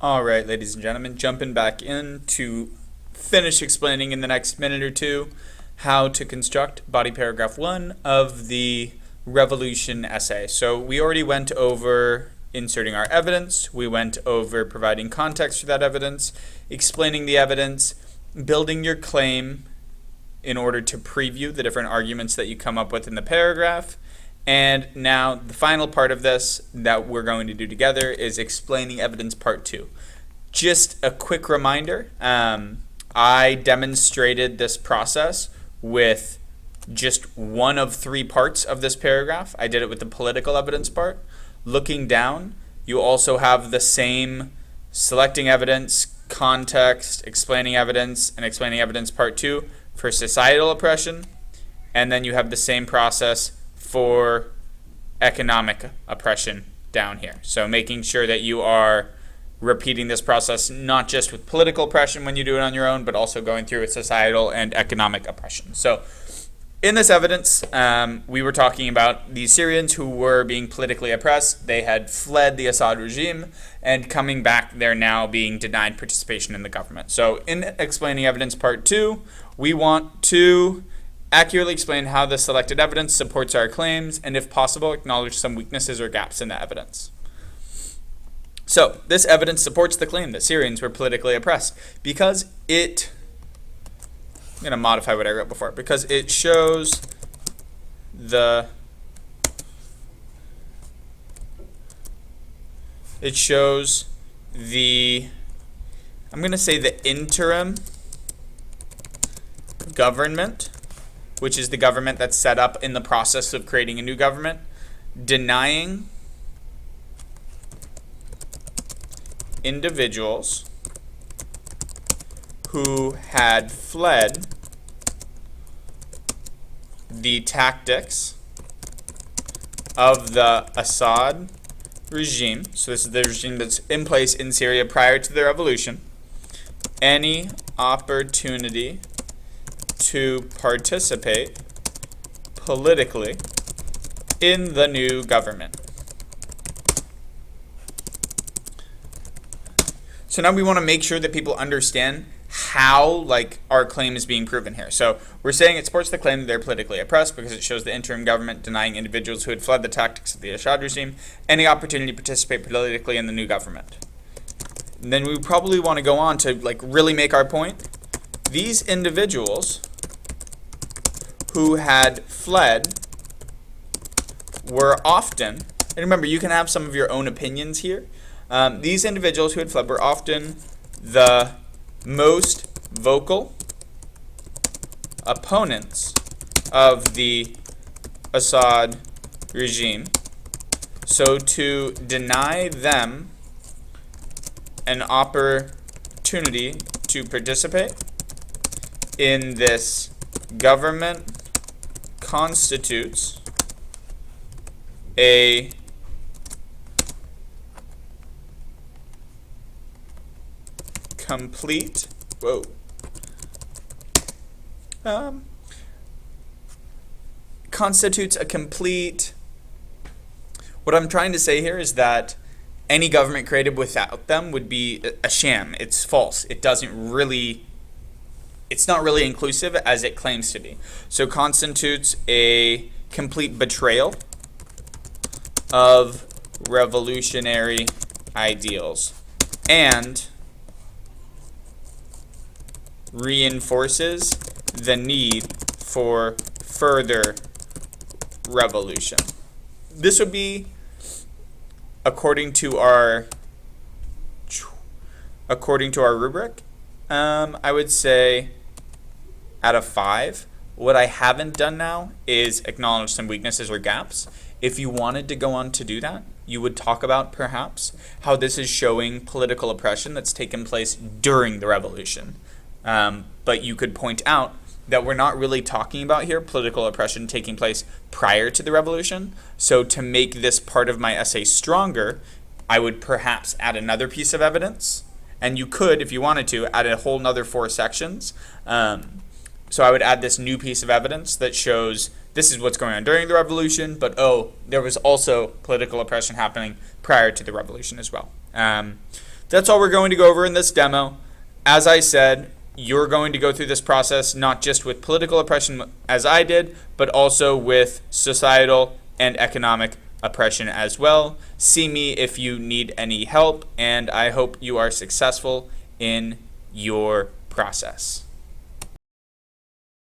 All right, ladies and gentlemen, jumping back in to finish explaining in the next minute or two how to construct body paragraph 1 of the revolution essay. So we already went over inserting our evidence, we went over providing context for that evidence, explaining the evidence, building your claim in order to preview the different arguments that you come up with in the paragraph. And now the final part of this that we're going to do together is explaining evidence part 2. Just a quick reminder, I demonstrated this process with just one of 3 parts of this paragraph. I did it with the political evidence part. Looking down, you also have the same selecting evidence, context, explaining evidence, and explaining evidence part 2 for societal oppression. And then you have the same process for economic oppression down here. So making sure that you are repeating this process not just with political oppression when you do it on your own, but also going through with societal and economic oppression. So in this evidence, we were talking about the Syrians who were being politically oppressed. They had fled the Assad regime, and coming back, they're now being denied participation in the government. So in explaining evidence part 2, we want to accurately explain how the selected evidence supports our claims, and if possible, acknowledge some weaknesses or gaps in the evidence. So this evidence supports the claim that Syrians were politically oppressed because I'm going to modify what I wrote before, because it shows the I'm going to say the interim government, which is the government that's set up in the process of creating a new government, denying individuals who had fled the tactics of the Assad regime, so this is the regime that's in place in Syria prior to the revolution, any opportunity to participate politically in the new government. So now we want to make sure that people understand how our claim is being proven here. So we're saying it supports the claim that they're politically oppressed because it shows the interim government denying individuals who had fled the tactics of the Assad regime any opportunity to participate politically in the new government. And then we probably want to go on to really make our point. These individuals who had fled were often, and remember, you can have some of your own opinions here. These individuals who had fled were often the most vocal opponents of the Assad regime. So to deny them an opportunity to participate in this government constitutes a complete what I'm trying to say here is that any government created without them would be a sham. It's false. It's not really inclusive as it claims to be. So constitutes a complete betrayal of revolutionary ideals and reinforces the need for further revolution. This would be, according to our rubric, I would say out of 5. What I haven't done now is acknowledge some weaknesses or gaps. If you wanted to go on to do that, you would talk about perhaps how this is showing political oppression that's taken place during the revolution. But you could point out that we're not really talking about here political oppression taking place prior to the revolution. So to make this part of my essay stronger, I would perhaps add another piece of evidence. And you could, if you wanted to, add a whole nother 4 sections. So I would add this new piece of evidence that shows this is what's going on during the revolution, but there was also political oppression happening prior to the revolution as well. That's all we're going to go over in this demo. As I said, you're going to go through this process not just with political oppression as I did, but also with societal and economic oppression as well. See me if you need any help, and I hope you are successful in your process.